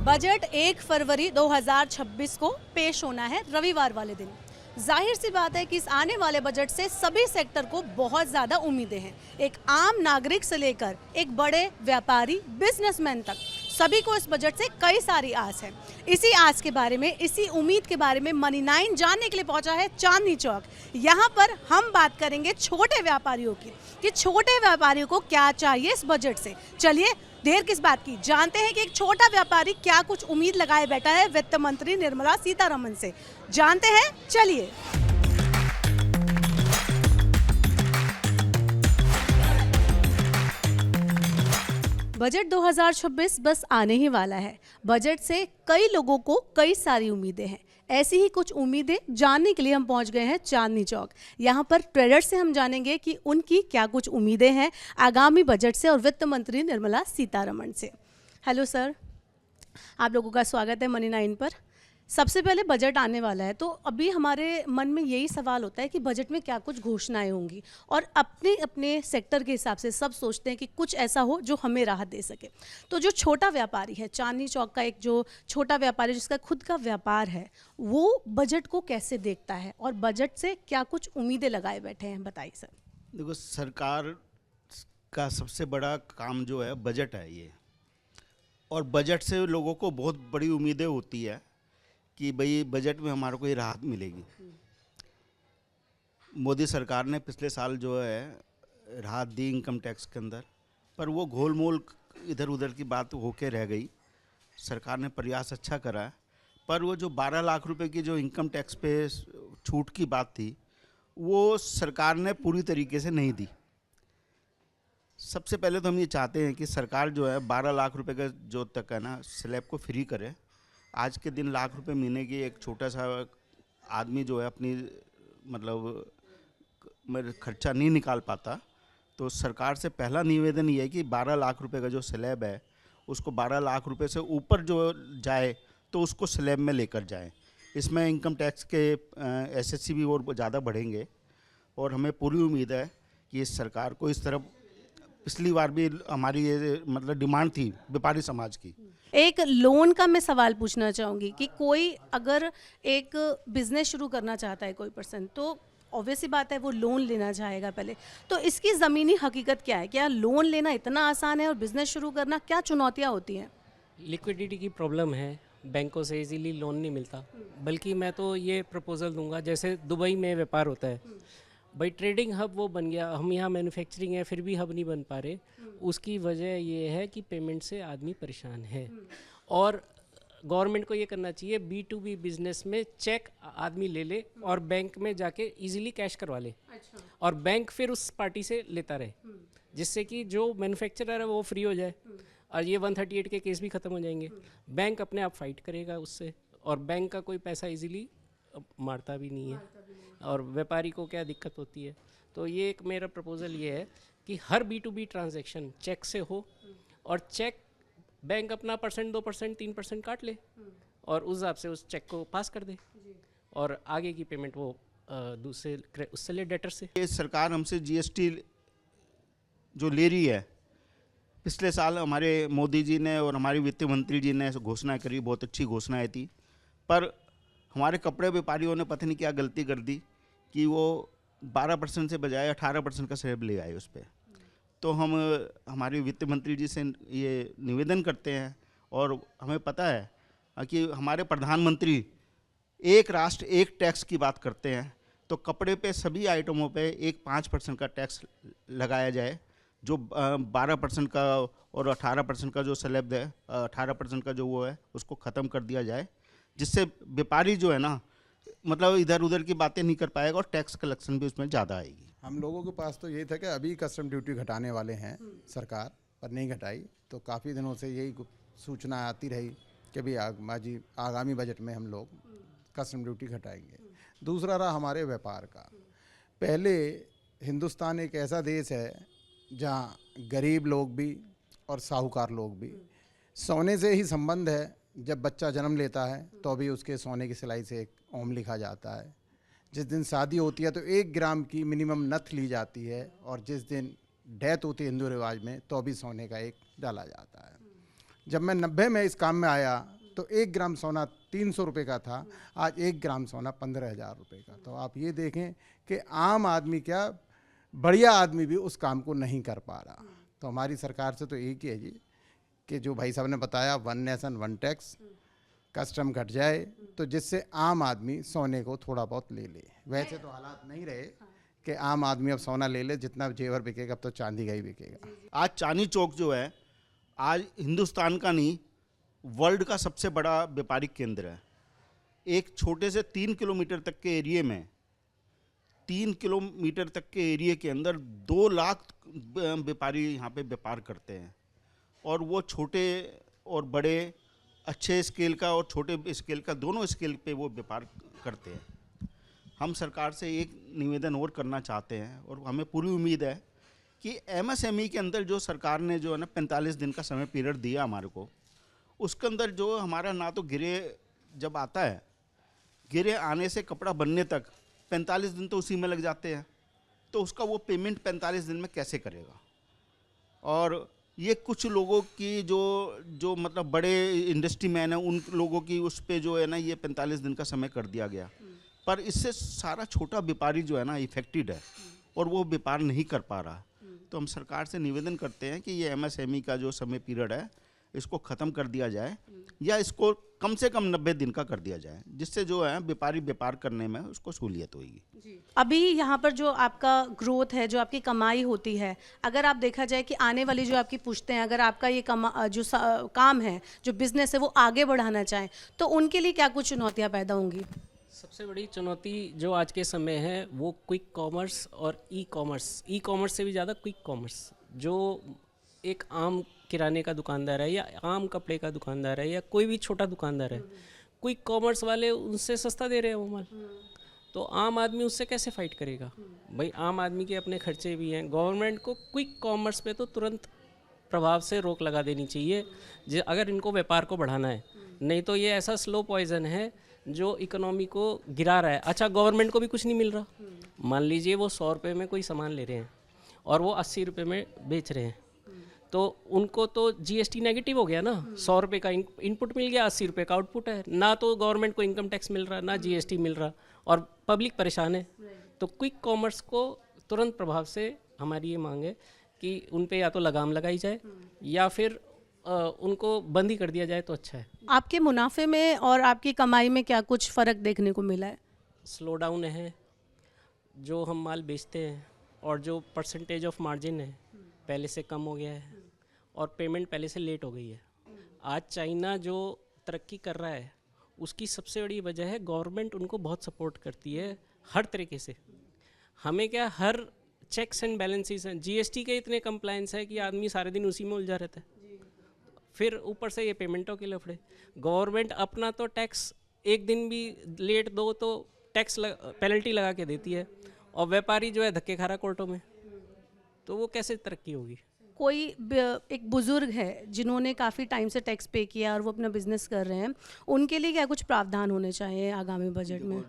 Budget 1 फरवरी 2026 को पेश होना है रविवार वाले दिन। जाहिर सी बात है कि इस आने वाले बजट से सभी सेक्टर को बहुत ज़्यादा उम्मीदें हैं। एक आम नागरिक से लेकर एक बड़े व्यापारी बिजनेसमैन तक सभी को इस बजट से कई सारी आस है। इसी आस के बारे में, इसी उम्मीद के बारे में मनी 9 जानने के लिए पहुंचा है चांदनी चौक। यहाँ पर हम बात करेंगे छोटे व्यापारियों की कि छोटे व्यापारियों को क्या चाहिए इस बजट से। चलिए देर किस बात की, जानते हैं कि एक छोटा व्यापारी क्या कुछ उम्मीद लगाए बैठा है वित्त मंत्री निर्मला सीतारमण से। जानते हैं, चलिए। बजट 2026 बस आने ही वाला है। बजट से कई लोगों को कई सारी उम्मीदें हैं। ऐसी ही कुछ उम्मीदें जानने के लिए हम पहुंच गए हैं चांदनी चौक। यहां पर ट्रेडर से हम जानेंगे कि उनकी क्या कुछ उम्मीदें हैं आगामी बजट से और वित्त मंत्री निर्मला सीतारमण से। हेलो सर, आप लोगों का स्वागत है मनी 9 पर। सबसे पहले बजट आने वाला है, तो अभी हमारे मन में यही सवाल होता है कि बजट में क्या कुछ घोषणाएं होंगी और अपने अपने सेक्टर के हिसाब से सब सोचते हैं कि कुछ ऐसा हो जो हमें राहत दे सके। तो जो छोटा व्यापारी है, चांदनी चौक का एक जो छोटा व्यापारी जिसका खुद का व्यापार है, वो बजट को कैसे देखता है और बजट से क्या कुछ उम्मीदें लगाए बैठे हैं, बताइए सर। देखो, सरकार का सबसे बड़ा काम जो है बजट है ये, और बजट से लोगों को बहुत बड़ी उम्मीदें होती है कि भाई बजट में हमारे को ये राहत मिलेगी। मोदी सरकार ने पिछले साल जो है राहत दी इनकम टैक्स के अंदर, पर वो घोल-मोल इधर उधर की बात होके रह गई। सरकार ने प्रयास अच्छा करा है, पर वो जो 12 लाख रुपए की जो इनकम टैक्स पे छूट की बात थी, वो सरकार ने पूरी तरीके से नहीं दी। सबसे पहले तो हम ये चाहते हैं कि सरकार जो है 12 लाख रुपए का जो तक है ना स्लैब को फ्री करे। आज के दिन लाख रुपए महीने की एक छोटा सा आदमी जो है अपनी मतलब खर्चा नहीं निकाल पाता, तो सरकार से पहला निवेदन ये है कि 12 लाख रुपए का जो स्लैब है उसको 12 लाख रुपए से ऊपर जो जाए तो उसको स्लैब में लेकर जाएं। इसमें इनकम टैक्स के एसएससी भी और ज़्यादा बढ़ेंगे, और हमें पूरी उम्मीद है कि इस सरकार को इस तरफ, पिछली बार भी हमारी ये मतलब डिमांड थी व्यापारी समाज की। एक लोन का मैं सवाल पूछना चाहूँगी कि कोई अगर एक बिजनेस शुरू करना चाहता है कोई पर्सन, तो ऑब्वियस सी बात है वो लोन लेना चाहेगा पहले। तो इसकी ज़मीनी हकीकत क्या है? क्या लोन लेना इतना आसान है और बिजनेस शुरू करना क्या चुनौतियाँ होती हैं? लिक्विडिटी की प्रॉब्लम है, बैंकों से इजीली लोन नहीं मिलता। बल्कि मैं तो ये प्रपोजल दूंगा, जैसे दुबई में व्यापार होता है भाई, ट्रेडिंग हब वो बन गया, हम यहाँ मैन्युफैक्चरिंग है फिर भी हब नहीं बन पा रहे। उसकी वजह ये है कि पेमेंट से आदमी परेशान है, और गवर्नमेंट को ये करना चाहिए B2B बिजनेस में चेक आदमी ले ले और बैंक में जाके इजीली कैश करवा ले। अच्छा। और बैंक फिर उस पार्टी से लेता रहे, जिससे कि जो मैन्युफैक्चरर है वो फ्री हो जाए और ये 138 के केस भी ख़त्म हो जाएंगे। बैंक अपने आप फाइट करेगा उससे, और बैंक का कोई पैसा इजीली मारता भी नहीं है, और व्यापारी को क्या दिक्कत होती है। तो ये एक मेरा प्रपोजल ये है कि हर B2B ट्रांजैक्शन चेक से हो, और चेक बैंक अपना 1%, 2%, 3% काट ले और उस हिसाब से उस चेक को पास कर दे, और आगे की पेमेंट वो दूसरे उससे ले, डेटर से। ये सरकार हमसे GST जो ले रही है, पिछले साल हमारे मोदी जी ने और हमारे वित्त मंत्री जी ने घोषणा करी, बहुत अच्छी घोषणाएं थी, पर हमारे कपड़े व्यापारियों ने पता नहीं क्या गलती कर दी कि वो 12% से बजाय 18% का स्लैब ले आए उस पर। तो हम हमारे वित्त मंत्री जी से ये निवेदन करते हैं, और हमें पता है कि हमारे प्रधानमंत्री एक राष्ट्र एक टैक्स की बात करते हैं, तो कपड़े पे सभी आइटमों पे एक 5% का टैक्स लगाया जाए, जो 12% का और 18% का जो स्लैब है, 18% का जो वो है उसको ख़त्म कर दिया जाए, जिससे व्यापारी जो है ना मतलब इधर उधर की बातें नहीं कर पाएगा और टैक्स कलेक्शन भी उसमें ज़्यादा आएगी। हम लोगों के पास तो यही था कि अभी कस्टम ड्यूटी घटाने वाले हैं सरकार, पर नहीं घटाई। तो काफ़ी दिनों से यही सूचना आती रही कि भाई आगामी बजट में हम लोग कस्टम ड्यूटी घटाएंगे। दूसरा रहा हमारे व्यापार का। पहले हिंदुस्तान एक ऐसा देश है जहाँ गरीब लोग भी और साहूकार लोग भी, सोने से ही संबंध है। जब बच्चा जन्म लेता है तो भी उसके सोने की सिलाई से एक ओम लिखा जाता है। जिस दिन शादी होती है तो 1 ग्राम की मिनिमम नथ ली जाती है, और जिस दिन डेथ होती है हिंदू रिवाज में तो भी सोने का एक डाला जाता है। जब मैं 90 में इस काम में आया तो 1 ग्राम सोना 300 रुपये का था, आज 1 ग्राम सोना 15,000 रुपये का। तो आप ये देखें कि आम आदमी क्या, बढ़िया आदमी भी उस काम को नहीं कर पा रहा। तो हमारी सरकार से तो एक ही है जी कि जो भाई साहब ने बताया, 1 नेशन 1 टैक्स, कस्टम घट जाए तो जिससे आम आदमी सोने को थोड़ा बहुत ले ले। वैसे तो हालात नहीं रहे कि आम आदमी अब सोना ले ले, जितना जेवर बिकेगा अब तो चांदी का ही बिकेगा। आज चांदनी चौक जो है, आज हिंदुस्तान का नहीं वर्ल्ड का सबसे बड़ा व्यापारिक केंद्र है। एक छोटे से 3 किलोमीटर तक के एरिए में, 3 किलोमीटर तक के एरिए के अंदर 2 लाख व्यापारी यहाँ पे व्यापार करते हैं, और वो छोटे और बड़े, अच्छे स्केल का और छोटे स्केल का, दोनों स्केल पे वो व्यापार करते हैं। हम सरकार से एक निवेदन और करना चाहते हैं, और हमें पूरी उम्मीद है कि एमएसएमई के अंदर जो सरकार ने जो है ना 45 दिन का समय पीरियड दिया हमारे को, उसके अंदर जो हमारा ना तो गिरे जब आता है, गिरे आने से कपड़ा बनने तक 45 दिन तो उसी में लग जाते हैं, तो उसका वो पेमेंट 45 दिन में कैसे करेगा। और ये कुछ लोगों की जो मतलब बड़े इंडस्ट्री मैन हैं, उन लोगों की उस पे जो है ना ये 45 दिन का समय कर दिया गया, पर इससे सारा छोटा व्यापारी जो है ना इफेक्टेड है, और वो व्यापार नहीं कर पा रहा। तो हम सरकार से निवेदन करते हैं कि ये एमएसएमई का जो समय पीरियड है इसको ख़त्म कर दिया जाए, या इसको कम से कम 90 दिन का कर दिया जाए, जिससे जो है व्यापारी व्यापार करने में उसको सहूलियत होगी। अभी यहाँ पर जो आपका ग्रोथ है, जो आपकी कमाई होती है, अगर आप देखा जाए कि आने वाली जो आपकी पुश्तें हैं, अगर आपका ये काम है, जो बिजनेस है, वो आगे बढ़ाना चाहें, तो उनके लिए क्या कुछ चुनौतियाँ पैदा होंगी? सबसे बड़ी चुनौती जो आज के समय है वो क्विक कॉमर्स और ई कॉमर्स से भी ज़्यादा क्विक कॉमर्स। जो एक आम किराने का दुकानदार है, या आम कपड़े का दुकानदार है, या कोई भी छोटा दुकानदार है, क्विक कॉमर्स वाले उनसे सस्ता दे रहे हैं वो माल, तो आम आदमी उससे कैसे फाइट करेगा भाई? आम आदमी के अपने खर्चे भी हैं। गवर्नमेंट को क्विक कॉमर्स पे तो तुरंत प्रभाव से रोक लगा देनी चाहिए अगर इनको व्यापार को बढ़ाना है, नहीं तो ये ऐसा स्लो पॉइजन है जो इकोनॉमी को गिरा रहा है। अच्छा, गवर्नमेंट को भी कुछ नहीं मिल रहा। मान लीजिए वो 100 रुपये में कोई सामान ले रहे हैं और वो 80 रुपये में बेच रहे हैं, तो उनको तो जीएसटी नेगेटिव हो गया ना। 100 रुपये का इनपुट मिल गया, 80 रुपये का आउटपुट है, ना तो गवर्नमेंट को इनकम टैक्स मिल रहा, ना जीएसटी मिल रहा, और पब्लिक परेशान है। तो क्विक कॉमर्स को तुरंत प्रभाव से हमारी ये मांग है कि उन पे या तो लगाम लगाई जाए या फिर उनको बंद ही कर दिया जाए तो अच्छा है। आपके मुनाफे में और आपकी कमाई में क्या कुछ फ़र्क देखने को मिला है? स्लो डाउन है, जो हम माल बेचते हैं और जो परसेंटेज ऑफ मार्जिन है पहले से कम हो गया है, और पेमेंट पहले से लेट हो गई है। आज चाइना जो तरक्की कर रहा है उसकी सबसे बड़ी वजह है गवर्नमेंट उनको बहुत सपोर्ट करती है हर तरीके से। हमें क्या, हर चेक्स एंड बैलेंसेस हैं। जीएसटी के इतने कंप्लायंस है कि आदमी सारे दिन उसी में उलझा रहता है, फिर ऊपर से ये पेमेंटों के लफड़े। गवर्नमेंट अपना तो टैक्स एक दिन भी लेट दो तो टैक्स पेनल्टी लगा के देती है, और व्यापारी जो है धक्के खा रहा कोर्टों में, तो वो कैसे तरक्की होगी? कोई एक बुजुर्ग है जिन्होंने काफ़ी टाइम से टैक्स पे किया और वो अपना बिजनेस कर रहे हैं, उनके लिए क्या कुछ प्रावधान होने चाहिए आगामी बजट में?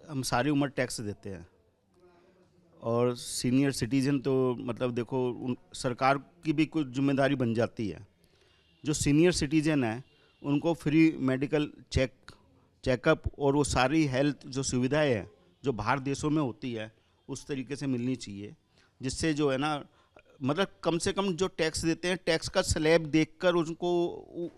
हम सारी उम्र टैक्स देते हैं, और सीनियर सिटीजन तो मतलब देखो सरकार की भी कुछ जिम्मेदारी बन जाती है। जो सीनियर सिटीजन है उनको फ्री मेडिकल चेकअप और वो सारी हेल्थ जो सुविधाएं हैं जो बाहर देशों में होती है उस तरीके से मिलनी चाहिए, जिससे जो है ना मतलब कम से कम जो टैक्स देते हैं टैक्स का स्लैब देखकर उनको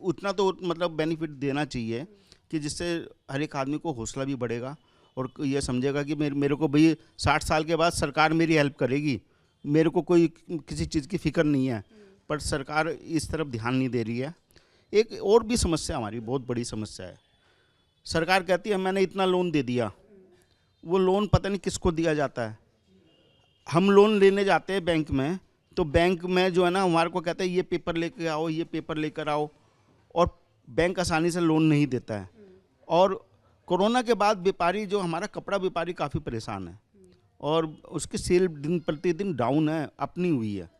उतना तो मतलब बेनिफिट देना चाहिए कि जिससे हर एक आदमी को हौसला भी बढ़ेगा और ये समझेगा कि मेरे को भाई 60 साल के बाद सरकार मेरी हेल्प करेगी, मेरे को कोई किसी चीज़ की फिक्र नहीं है। पर सरकार इस तरफ ध्यान नहीं दे रही है। एक और भी समस्या हमारी बहुत बड़ी समस्या है, सरकार कहती है मैंने इतना लोन दे दिया, वो लोन पता नहीं किसको दिया जाता है। हम लोन लेने जाते हैं बैंक में, तो बैंक में जो है ना हमारे को कहते हैं ये पेपर लेकर आओ, ये पेपर लेकर आओ, और बैंक आसानी से लोन नहीं देता है। और कोरोना के बाद व्यापारी जो हमारा कपड़ा व्यापारी काफ़ी परेशान है, और उसकी सेल दिन प्रतिदिन डाउन है, अपनी हुई है।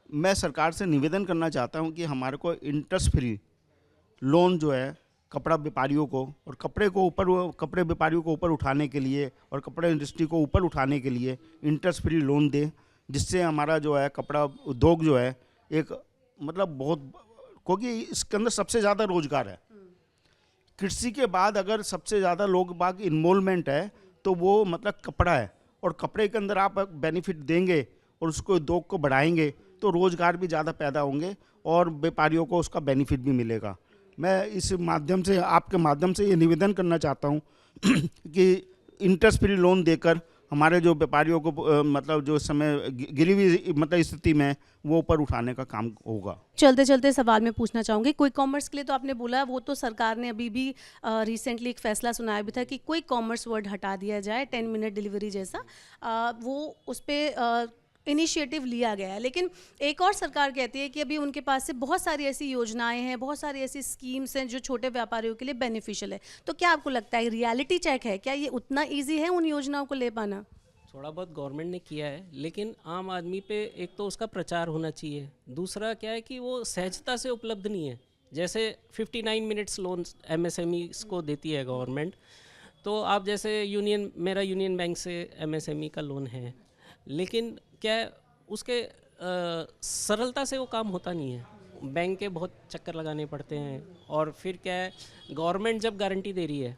मैं सरकार से निवेदन करना चाहता हूं कि हमारे को इंटरेस्ट फ्री लोन जो है कपड़ा व्यापारियों को और कपड़े व्यापारियों को ऊपर उठाने के लिए और कपड़ा इंडस्ट्री को ऊपर उठाने के लिए इंटरेस्ट फ्री लोन दे, जिससे हमारा जो है कपड़ा उद्योग जो है एक मतलब बहुत, क्योंकि इसके अंदर सबसे ज़्यादा रोजगार है। कृषि के बाद अगर सबसे ज़्यादा लोग बाग इन्वॉल्वमेंट है तो वो मतलब कपड़ा है, और कपड़े के अंदर आप बेनिफिट देंगे और उसको उद्योग को बढ़ाएंगे तो रोज़गार भी ज़्यादा पैदा होंगे और व्यापारियों को उसका बेनिफिट भी मिलेगा। मैं इस माध्यम से, आपके माध्यम से ये निवेदन करना चाहता हूँ कि इंटरेस्ट फ्री लोन देकर हमारे जो व्यापारियों को मतलब जो समय गिरी हुई मतलब स्थिति में वो ऊपर उठाने का काम होगा। चलते चलते सवाल मैं पूछना चाहूँगी, क्विक कॉमर्स के लिए तो आपने बोला, वो तो सरकार ने अभी भी रिसेंटली एक फैसला सुनाया भी था कि क्विक कॉमर्स वर्ड हटा दिया जाए, 10 मिनट डिलीवरी जैसा, वो उस पर इनिशिएटिव लिया गया है। लेकिन एक और सरकार कहती है कि अभी उनके पास से बहुत सारी ऐसी योजनाएं हैं, बहुत सारी ऐसी स्कीम्स हैं जो छोटे व्यापारियों के लिए बेनिफिशियल है। तो क्या आपको लगता है रियलिटी चेक है, क्या ये उतना ईजी है उन योजनाओं को ले पाना? थोड़ा बहुत गवर्नमेंट ने किया है, लेकिन आम आदमी पे एक तो उसका प्रचार होना चाहिए, दूसरा क्या है कि वो सहजता से उपलब्ध नहीं है। जैसे 59 मिनट्स लोन MSME को देती है गवर्नमेंट, तो आप जैसे मेरा यूनियन बैंक से MSME का लोन है, लेकिन क्या है उसके सरलता से वो काम होता नहीं है, बैंक के बहुत चक्कर लगाने पड़ते हैं। और फिर क्या है, गवर्नमेंट जब गारंटी दे रही है,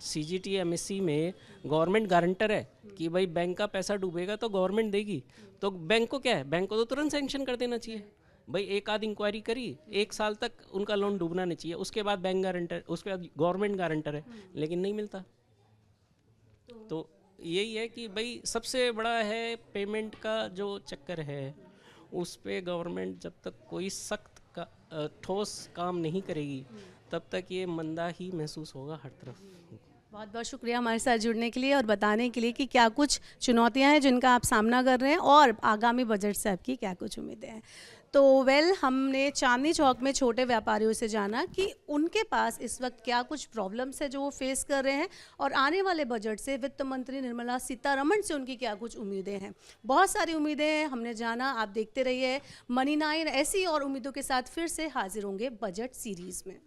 CGT MSC में गवर्नमेंट गारंटर है कि भाई बैंक का पैसा डूबेगा तो गवर्नमेंट देगी, तो बैंक को क्या है, बैंक को तो तुरंत सैंक्शन कर देना चाहिए। भाई एक आध इंक्वायरी करी, 1 साल तक उनका लोन डूबना नहीं चाहिए, उसके बाद बैंक गारंटर, उसके बाद गवर्नमेंट गारंटर है, लेकिन नहीं मिलता। तो यही है कि भाई सबसे बड़ा है पेमेंट का जो चक्कर है, उस पे गवर्नमेंट जब तक कोई सख्त का ठोस काम नहीं करेगी तब तक ये मंदा ही महसूस होगा हर तरफ। बहुत बहुत शुक्रिया हमारे साथ जुड़ने के लिए और बताने के लिए कि क्या कुछ चुनौतियां हैं जिनका आप सामना कर रहे हैं और आगामी बजट से आपकी क्या कुछ उम्मीदें हैं। तो हमने चांदनी चौक में छोटे व्यापारियों से जाना कि उनके पास इस वक्त क्या कुछ प्रॉब्लम्स है जो वो फेस कर रहे हैं और आने वाले बजट से वित्त मंत्री निर्मला सीतारमण से उनकी क्या कुछ उम्मीदें हैं। बहुत सारी उम्मीदें हैं, हमने जाना, आप देखते रहिए मनी 9। ऐसी और उम्मीदों के साथ फिर से हाजिर होंगे बजट सीरीज़ में।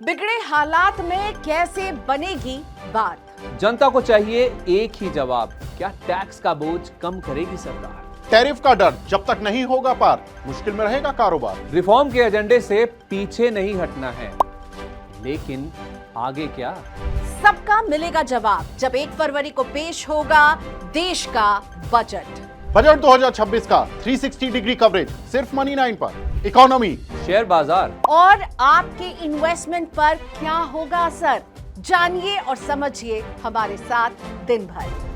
बिगड़े हालात में कैसे बनेगी बात? जनता को चाहिए एक ही जवाब, क्या टैक्स का बोझ कम करेगी सरकार? टैरिफ का डर जब तक नहीं होगा पार, मुश्किल में रहेगा कारोबार। रिफॉर्म के एजेंडे से पीछे नहीं हटना है, लेकिन आगे क्या? सबका मिलेगा जवाब जब 1 फरवरी को पेश होगा देश का बजट। बजट 2026 का 360 डिग्री कवरेज सिर्फ मनी 9 पर। इकोनॉमी, शेयर बाजार और आपके इन्वेस्टमेंट पर क्या होगा असर, जानिए और समझिए हमारे साथ दिन भर।